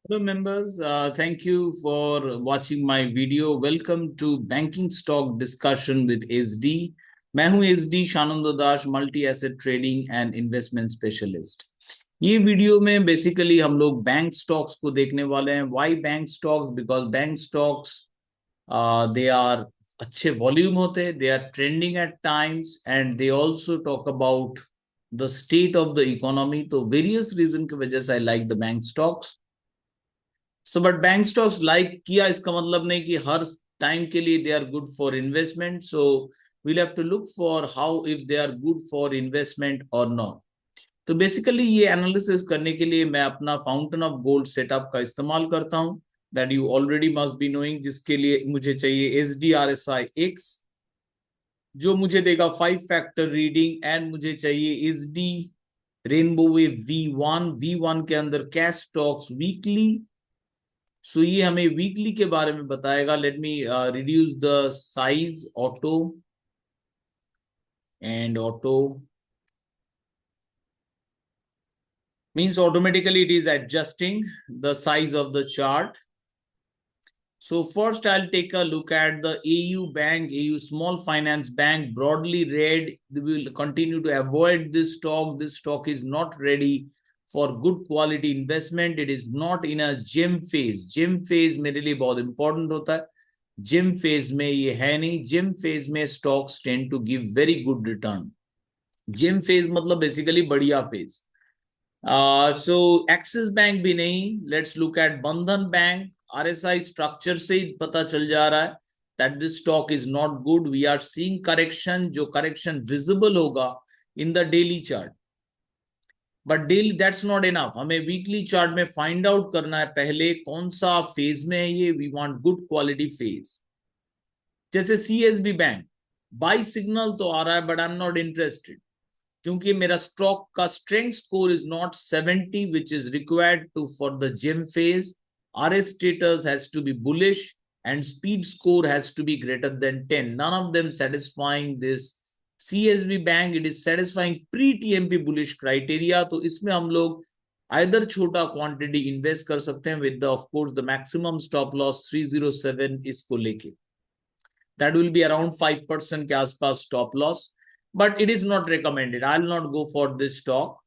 Hello members, thank you for watching my video. Welcome to Banking Stock Discussion with SD. मैं हूं SD Shanando Das, multi asset trading and investment specialist. ये video में basically हम लोग bank stocks को देखने वाले हैं। Why bank stocks? Because bank stocks they are अच्छे वॉल्यूम होते हैं, they are trending at times and they also talk about the state of the economy. तो वेरियस रीजन की वजह से I like the bank stocks. So but bank stocks like किया इसका मतलब नहीं कि हर टाइम के लिए they are good for investment. So we'll have to look for how if they are good for investment और नॉट। तो बेसिकली ये एनालिसिस करने के लिए मैं अपना फाउंटेन ऑफ गोल्ड सेटअप का इस्तेमाल करता हूं, that you already must be knowing, जिसके लिए मुझे चाहिए SDRSI-X जो मुझे देगा 5 फैक्टर रीडिंग, एंड मुझे चाहिए SD रेनबो वेव V1 के अंदर कैश स्टॉक्स वीकली। सो ये हमें वीकली के बारे में बताएगा। Let me reduce the size auto and auto means automatically it is adjusting the size of the chart. So first I'll take a look at the AU Bank, AU Small Finance Bank, broadly red. We will continue to avoid this stock. This stock is not ready for good quality investment. It is not in a gem phase. Gem phase मेरे लिए बहुत important होता है। Gym phase में ये है नहीं। Gem phase में stocks tend to give very good return. Gem phase मतलब बेसिकली बढ़िया फेज। सो एक्सिस बैंक भी नहीं। Let's look at Bandhan Bank. RSI structure से ही पता चल जा रहा है that this stock is not good. We are seeing correction, जो करेक्शन विजिबल होगा in the daily chart. But daily that's not enough. हमें वीकली चार्ट में फाइंड आउट करना है पहले कौन सा फेज में है ये। We want good quality phase. जैसे CSB बैंक, बाई सिग्नल तो आ रहा है but I am not interested, क्योंकि मेरा स्टॉक का strength score is not 70 which is required to for the gem phase. RS status has to be bullish and speed score has to be greater than 10. None of them satisfying this CSB bank. It is satisfying pre-TMP bullish criteria. तो इसमें हम लोग either छोटा quantity invest कर सकते हैं with the of course the maximum stop loss 307 इसको लेके। that will be around 5% के आसपास stop loss, but it is not recommended. I'll not go for this stock.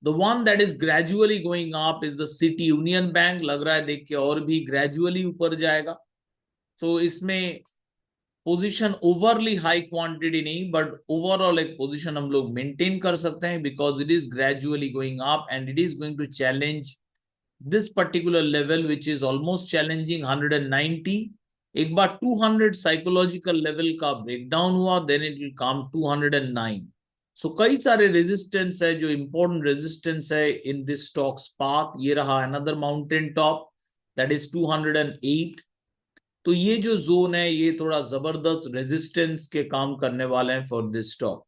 The one that is gradually going up is the City Union Bank. लग रहा है देख के और भी gradually ऊपर जाएगा। तो इसमें पोजीशन ओवरली हाई क्वांटिटी नहीं, बट ओवरऑल एक पोजीशन हम लोग मेंटेन कर सकते हैं because it is gradually going up and it is going to challenge this particular level which is almost challenging 190. एक बार 200 साइकोलॉजिकल लेवल का ब्रेकडाउन हुआ, then it will come 209. So कई सारे रेजिस्टेंस है जो इंपॉर्टेंट रेजिस्टेंस है इन दिस स्टॉक्स पाथ। ये रहा another mountain top that is 208। तो ये जो जोन है ये थोड़ा जबरदस्त रेजिस्टेंस के काम करने वाले हैं फॉर दिस स्टॉक।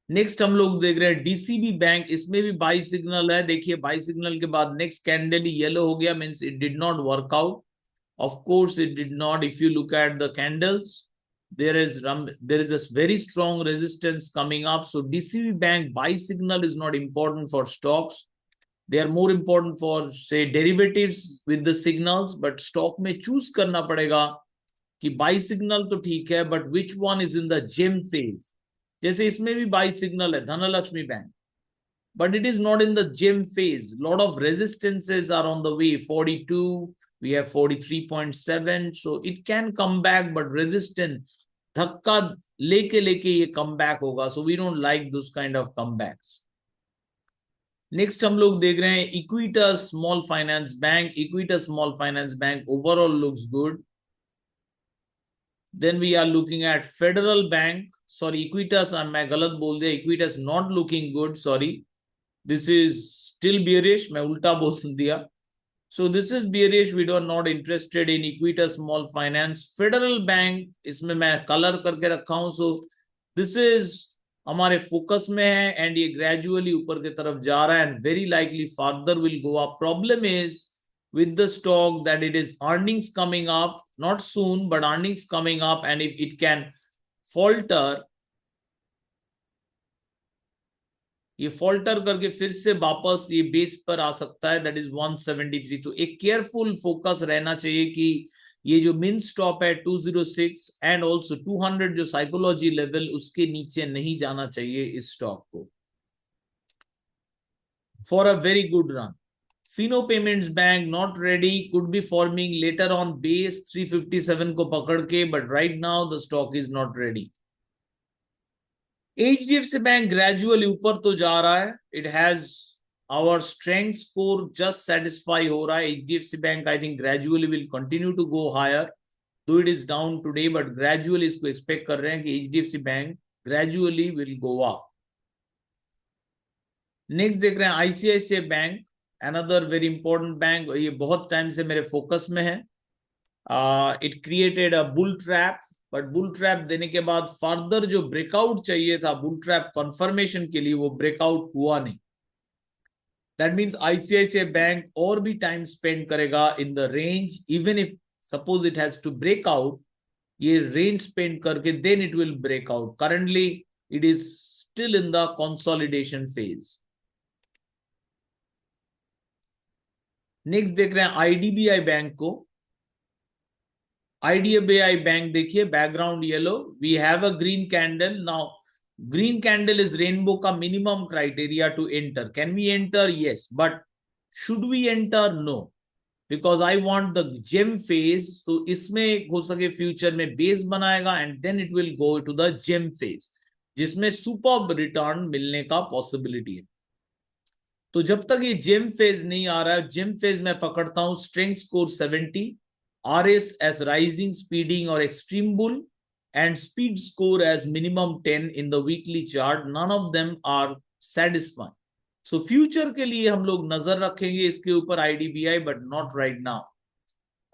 नेक्स्ट हम लोग देख रहे हैं DCB बैंक। इसमें भी बाई सिग्नल है। देखिए बाई सिग्नल के बाद नेक्स्ट कैंडल ही येलो हो गया, means it did not work out. Of course it did not. If you look at the candles there is a very strong resistance coming up. So DCB bank buy signal is not important for stocks. They are more important for say derivatives with the signals. But stock में choose करना पड़ेगा कि buy signal तो ठीक है, but which one is in the gem phase. जैसे इसमें भी बाई सिग्नल है Dhanlaxmi bank, but it is not in the gem phase. Lot of resistances are on the way. 42, we have 43.7, so it can come back, but resistance धक्का लेके लेके ये come back होगा. So we don't like those kind of comebacks. Next हम लोग देख रहे हैं Equitas small finance bank. Equitas small finance bank overall looks good. Then we are looking at Federal Bank. Sorry, Equitas, मैं गलत बोल दिया. Equitas not looking good. Sorry, this is still bearish. मैं उल्टा बोल दिया. So this is bearish. We are not interested in Equitas Small Finance. Federal Bank इसमें मैं कलर करके रखा हूं. So this is हमारे फोकस में है एंड ये ग्रेजुअली ऊपर की तरफ जा रहा है and very likely further will go up. Problem is with the stock that it is earnings coming up, not soon, but earnings coming up, and if it can falter, ये falter करके फिर से वापस ये बेस पर आ सकता है, that is 173। तो एक केयरफुल फोकस रहना चाहिए कि ये जो मिन स्टॉप है 206 एंड ऑल्सो 200 जो साइकोलॉजी लेवल, उसके नीचे नहीं जाना चाहिए इस स्टॉक को for a very good run. Fino Payments Bank not ready, could be forming later on base 357 को पकड़ के, but right now the stock is not ready. HDFC bank gradually ऊपर तो जा रहा है, it has our strength score just satisfy हो रहा है। HDFC bank I think gradually will continue to go higher, though it is down today, but gradually इसको expect कर रहे हैं कि HDFC bank gradually will go up. Next देख रहे हैं ICICI bank, another very important bank, ये बहुत टाइम से मेरे फोकस में है। It created a bull trap, but bull trap देने के बाद फर्दर जो ब्रेकआउट चाहिए था बुल ट्रैप कंफर्मेशन के लिए, वो ब्रेकआउट हुआ नहीं। दैट मींस आईसीआईसीआई बैंक और भी टाइम स्पेंड करेगा in the range, even if suppose it has to break out, ये रेंज स्पेंड करके then it will break out. Currently it is still in the consolidation phase. Next देख रहे हैं IDBI bank को। IDBI bank देखिए, background yellow, we have a green candle now. Green candle is rainbow का minimum criteria to enter. Can we enter? Yes, but should we enter? No, because I want the gem phase. तो इसमें हो सके future में base बनाएगा and then it will go to the gem phase, जिसमें super return मिलने का possibility है। तो जब तक ये जेम फेज नहीं आ रहा है, जेम फेज में पकड़ता हूं strength score 70, RS as rising, speeding or extreme bull, and speed score as minimum 10 in the weekly chart. None of them are satisfying. So future के लिए हम लोग नजर रखेंगे इसके ऊपर IDBI, but not right now.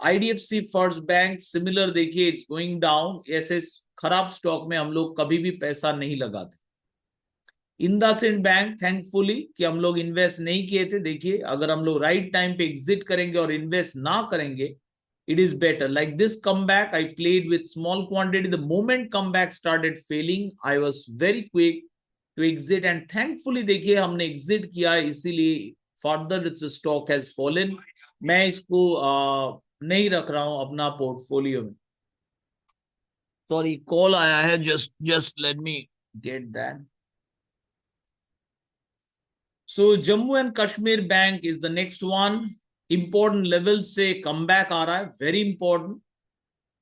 IDFC first bank similar देखिए, it's going down. ऐसे खराब स्टॉक में हम लोग कभी भी पैसा नहीं लगाते। इंडसइंड बैंक थैंकफुली कि हम लोग इन्वेस्ट नहीं किए थे। देखिए, अगर हम लोग राइट टाइम पे एग्जिट करेंगे और इन्वेस्ट ना करेंगे, it is better. Like this comeback, I played with small quantity. The moment comeback started failing, I was very quick to exit, and thankfully देखिए हमने exit किया, इसीलिए further its stock has fallen. मैं इसको नहीं रख रहा हूं अपना पोर्टफोलियो में। सॉरी, कॉल आया है, just let me get that. So Jammu and Kashmir Bank is the next one. Important level से comeback आ रहा है, very important.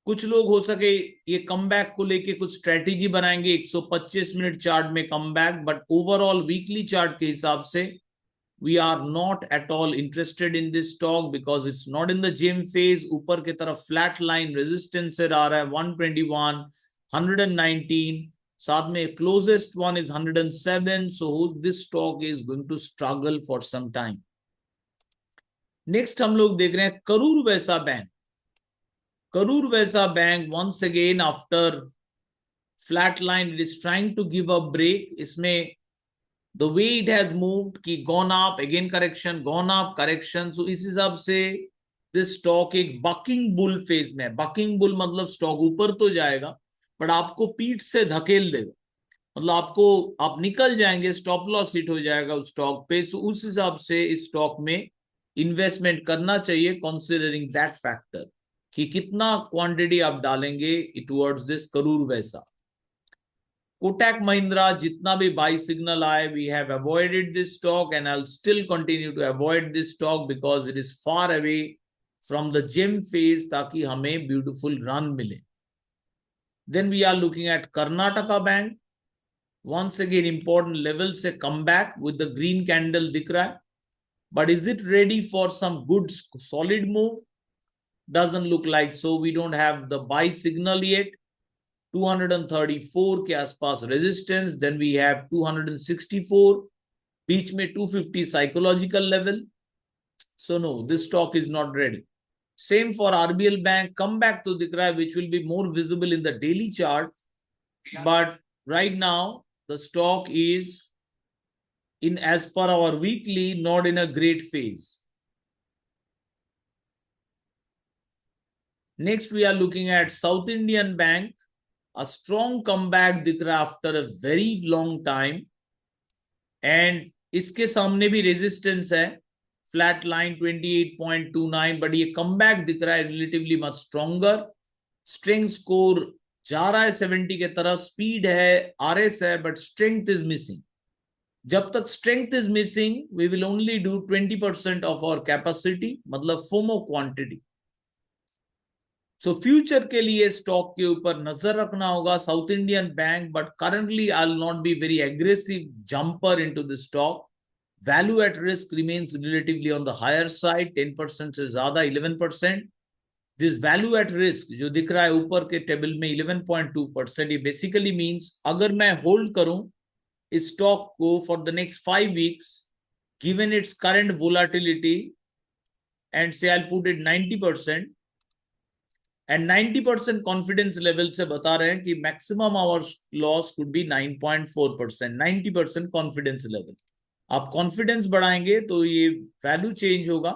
कुछ लोग हो सके ये कमबैक को लेके कुछ स्ट्रेटेजी बनाएंगे 125 मिनट चार्ट में comeback, but overall weekly chart के हिसाब से we are not at all interested in this stock because it's not in the gem phase. ऊपर की तरफ फ्लैट लाइन रेजिस्टेंस से आ रहा है 121, 119, साथ में closest one is 107, so this stock is going to struggle for some time. Next हम लोग देख रहे हैं Karur Vysya Bank. Karur Vysya Bank, once again after flat line, it is trying to give a break. इसमें the way it has moved कि gone up, again correction, gone up, correction. So इस हिसाब से this stock एक bucking bull phase में है। bucking bull मतलब stock ऊपर तो जाएगा पर आपको पीठ से धकेल देगा, मतलब आपको आप निकल जाएंगे, स्टॉप लॉस हिट हो जाएगा उस स्टॉक पे। तो उस हिसाब से इस स्टॉक में इन्वेस्टमेंट करना चाहिए, कंसिडरिंग दैट फैक्टर कि कितना क्वांटिटी आप डालेंगे टुवर्ड्स दिस करूर वैसा। कोटक महिंद्रा, जितना भी बाई सिग्नल आए, we have avoided this stock and I will still continue to avoid this stock because it is far away from the gem phase, ताकि हमें ब्यूटीफुल रन मिले। Then we are looking at Karnataka Bank, once again important level से come back with the green candle दिख रहा है, but is it ready for some good solid move? Doesn't look like so. We don't have the buy signal yet. 234 के आसपास resistance, then we have 264, बीच में 250 psychological level. So no, this stock is not ready. Same for RBL Bank, come back to दिख रहा है, which will be more visible in the daily chart, but right now the stock is in, as per our weekly, not in a great phase. Next we are looking at South Indian Bank, a strong comeback दिख रहा after a very long time. And इसके सामने भी resistance है, flat line 28.29, but ये comeback दिख रहा है relatively much stronger. Strength score जा रहा है 70 के तरफ, स्पीड है, आरएस है, बट स्ट्रेंथ इज मिसिंग। जब तक strength is missing we will only do 20% of our capacity, मतलब फोमो क्वांटिटी। सो फ्यूचर के लिए स्टॉक के ऊपर नजर रखना होगा South Indian Bank, but currently I will not be very aggressive jumper into the stock. Value at risk remains relatively on the higher side, 10% से ज्यादा, 11%। दिस वैल्यू एट रिस्क जो दिख रहा है ऊपर के टेबल में 11.2%, ये बेसिकली मींस अगर मैं होल्ड करूं इस स्टॉक को for the next 5 weeks, given its current volatility, and से I put it 90%, and 90% confidence level से बता रहे हैं कि maximum our loss could be 9.4%, 90% confidence level. आप कॉन्फिडेंस बढ़ाएंगे तो ये वैल्यू चेंज होगा।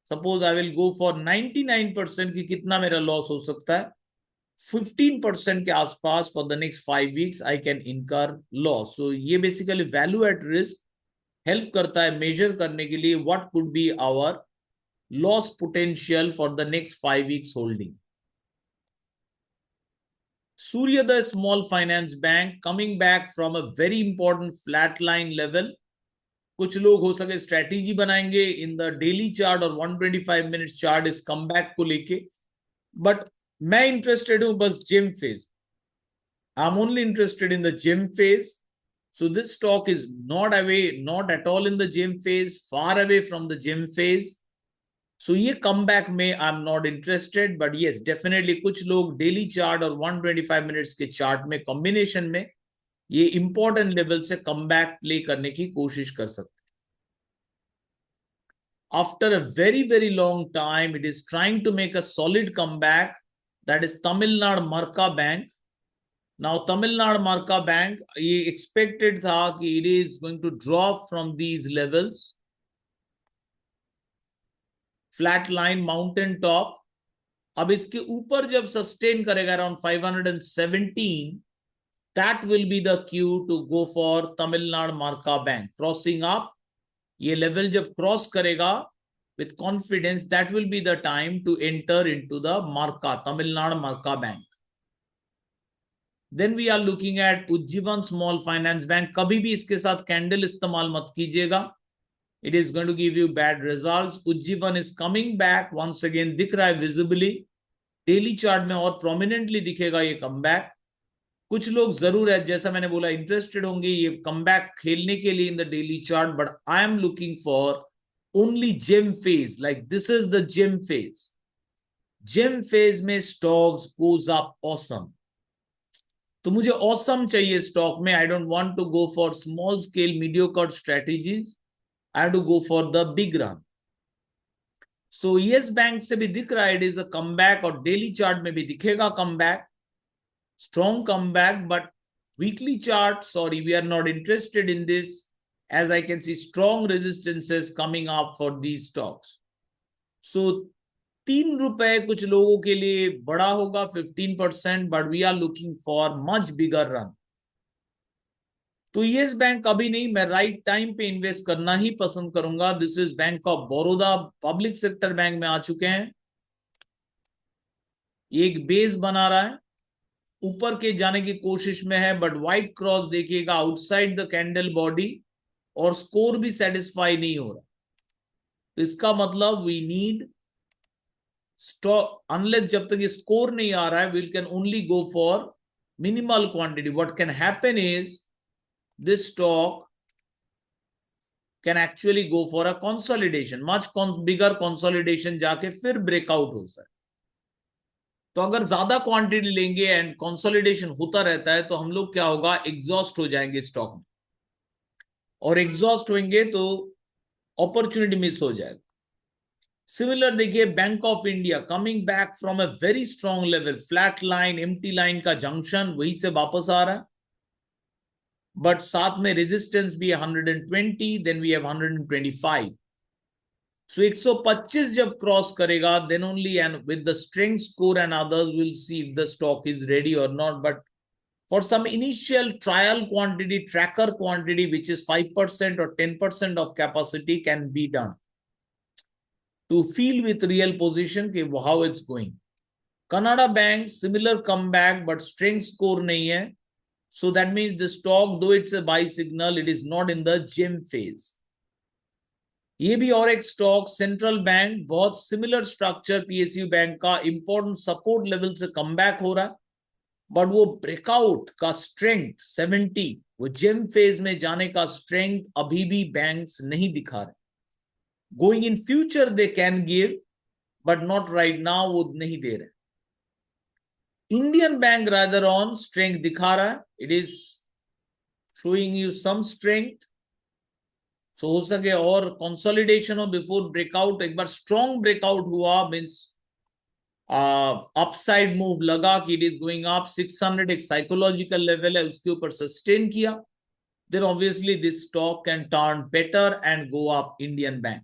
Suppose I will go for 99% की कितना मेरा लॉस हो सकता है, 15% के आसपास for the next 5 weeks I can incur loss. So ये basically value at risk help करता है मेजर करने के लिए what could be our loss potential for the next 5 weeks holding. Suryodaya Small Finance Bank coming back from a very important flatline level. कुछ लोग हो सके स्ट्रेटेजी बनाएंगे इन द डेली चार्ट और 125 मिनट चार्ट इस कमबैक को लेके, बट मैं इंटरेस्टेड हूं बस gym phase. I am only interested in the gem phase. So this stock is not away, not at all in the gym phase, far away from the gym phase. सो ये come back में आई am not interested, but yes definitely कुछ लोग daily chart और 125 minutes के chart में combination में ये important level से कम बैक प्ले करने की कोशिश कर सकते हैं। After a very very long time it is trying to make a solid come back, that is Tamil Nadu Merca bank. Now Tamil Nadu Merca bank, ये एक्सपेक्टेड था कि it is going to drop from these levels, flat line mountain top. अब इसके ऊपर जब sustain करेगा around 517, that will be the cue to go for Tamil Nadu Merca bank. Crossing up, ये level जब क्रॉस करेगा with confidence, that will be the time to enter into the Merca, Tamil Nadu Merca bank. Then we are looking at Ujjivan small finance bank. कभी भी इसके साथ candle इस्तेमाल मत कीजिएगा, it is going to give you bad results. Ujjivan is coming back once again, दिख रहा है विजिबली, डेली चार्ट में और प्रोमिनेंटली दिखेगा ये कमबैक। कुछ लोग जरूर है जैसा मैंने बोला इंटरेस्टेड होंगे ये कमबैक खेलने के लिए in the daily chart, but I am looking for only gem phase, like this is the gem phase. Gem phase में स्टॉक्स गोज अप ऑसम, तो मुझे ऑसम चाहिए स्टॉक में। I don't want to go for small scale mediocre strategies, I have to go for the big run. So yes bank से भी दिख रहा है इट इज अ कमबैक, और डेली चार्ट में भी दिखेगा comeback, strong comeback, but weekly chart sorry we are not interested in this, as I can see strong resistances coming up for these stocks. So 3 रुपए कुछ लोगों के लिए बड़ा होगा 15%, but we are looking for much bigger run. तो yes bank अभी नहीं, मैं राइट टाइम पे इन्वेस्ट करना ही पसंद करूंगा। This is bank of Baroda, public sector bank में आ चुके हैं। ये एक बेस बना रहा है, ऊपर के जाने की कोशिश में है, बट व्हाइट क्रॉस देखिएगा आउटसाइड द कैंडल बॉडी, और स्कोर भी सेटिस्फाई नहीं हो रहा। तो इसका मतलब वी नीड स्टॉक, अनलेस जब तक ये स्कोर नहीं आ रहा है we can only go for minimal quantity. What can happen is this stock can actually go for a consolidation, much bigger consolidation, जाके फिर ब्रेकआउट होता है। तो अगर ज्यादा क्वांटिटी लेंगे एंड कंसोलिडेशन होता रहता है तो हम लोग क्या होगा, एग्जॉस्ट हो जाएंगे स्टॉक में, और एग्जॉस्ट होंगे तो अपॉर्चुनिटी मिस हो जाएगा। सिमिलर देखिए bank of India coming back from a very strong level, flat line empty line का जंक्शन, वहीं से वापस आ रहा है, बट साथ में रेजिस्टेंस भी 120, देन वी हैव 125। सो 125 जब क्रॉस करेगा then only, and with the strength score and others will see if the stock is ready और not, but for some initial trial quantity, tracker quantity, which is 5% or 10% of capacity can be done to feel with real position how it's going. Canada Bank, similar comeback, but strength score nahi hai. So that means the stock, though it's a buy signal, it is not in the gem phase. ये भी और एक stock central bank, बहुत similar structure PSU bank का, important support level से comeback हो रहा है, बट वो ब्रेकआउट का स्ट्रेंथ 70, वो जेम फेज में जाने का स्ट्रेंथ अभी भी बैंक्स नहीं दिखा रहे. Going in future they can give, but not right now, वो नहीं दे रहे. Indian bank rather on strength दिखा रहा है, it is showing you some strength. So हो सके और कंसोलिडेशन हो बिफोर ब्रेकआउट. एक बार स्ट्रॉन्ग ब्रेकआउट हुआ मीन्स अपसाइड मूव लगा कि इट इज गोइंग अप, 600 एक साइकोलॉजिकल लेवल है, उसके ऊपर सस्टेन किया, then obviously this stock can turn better and go up. Indian bank,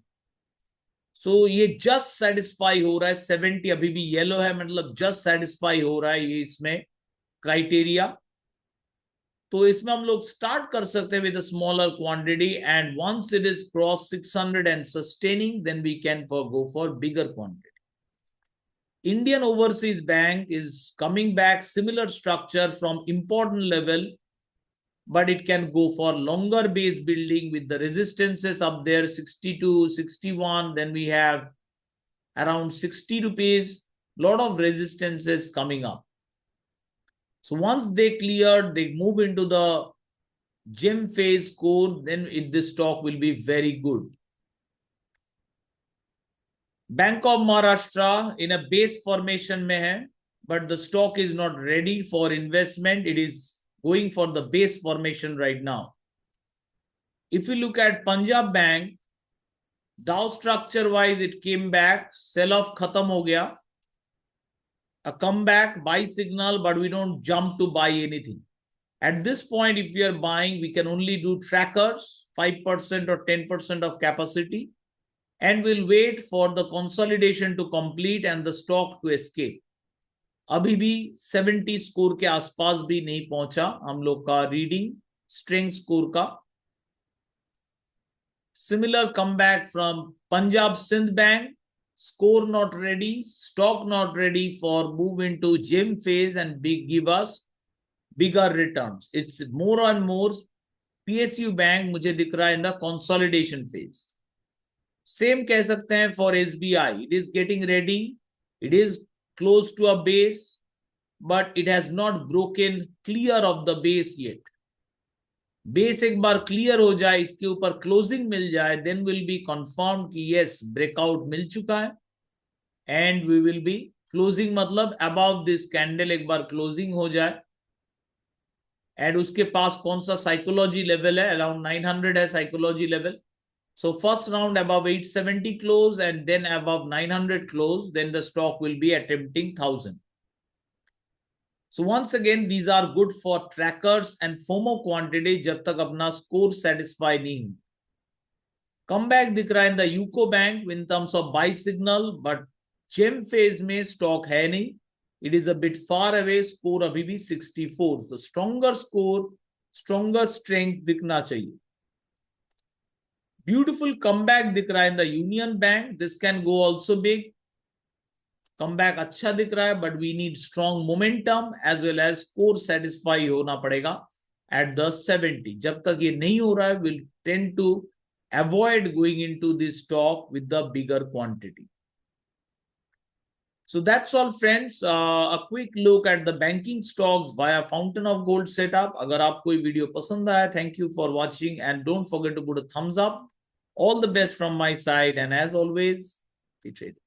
so ये जस्ट सेटिस्फाई हो रहा है. 70 अभी भी येलो है, मतलब जस्ट सेटिस्फाई हो रहा है ये इसमें क्राइटेरिया. तो इसमें हम लोग स्टार्ट कर सकते हैं with a smaller quantity, and once it is cross 600 and sustaining, then we can go for bigger quantity. Indian Overseas Bank is coming back, similar structure from important level, but it can go for longer base building with the resistances up there, 62, 61. Then we have around 60 rupees, lot of resistances coming up. So once they cleared, they move into the gem phase core, then this stock will be very good. Bank of Maharashtra in a base formation mein hai, but the stock is not ready for investment. It is going for the base formation right now. If you look at Punjab Bank, Dow structure wise, it came back, sell off khatam ho gaya, a comeback, buy signal, but we don't jump to buy anything. At this point, if we are buying, we can only do trackers, 5% or 10% of capacity, and we'll wait for the consolidation to complete and the stock to escape. अभी भी 70 score के आसपास भी नहीं पहुंचा हम लोग का रीडिंग स्ट्रेंथ स्कोर का. Similar comeback from Punjab Sindh Bank, score not ready, stock not ready for move into gem phase and give us bigger returns. It's more and more PSU Bank मुझे दिख रहा है in the consolidation phase. Same कह सकते हैं for SBI, it is getting ready, it is close to a base, but it has not broken clear of the base yet. Base एक बार clear हो जाए, इसके ऊपर क्लोजिंग मिल जाए, देन विल बी कंफर्म कि यस ब्रेकआउट मिल चुका है, and we will be closing, मतलब अबव दिस कैंडल एक बार क्लोजिंग हो जाए. एंड उसके पास कौन सा साइकोलॉजी लेवल है, अराउंड 900 है psychology level. So first round above 870 close and then above 900 close, then the stock will be attempting 1000. So once again, these are good for trackers and FOMO quantity जब तक अपना score satisfy नहीं हो. Comeback दिख रहा है in the UCO Bank in terms of buy signal, but gem phase में stock है नहीं. It is a bit far away. Score अभी भी 64. So stronger score, stronger strength दिखना चाहिए. Beautiful comeback दिख रहा है in the Union Bank. This can go also big. Comeback अच्छा दिख रहा है, but we need strong momentum as well as core satisfy होना पड़ेगा at the 70. जब तक ये नहीं हो रहा है, we'll tend to avoid going into this stock with the bigger quantity. So that's all, friends. A quick look at the banking stocks via Fountain of Gold setup. अगर आपको ये वीडियो पसंद आया, thank you for watching and don't forget to put a thumbs up. All the best from my side, and as always, be trading.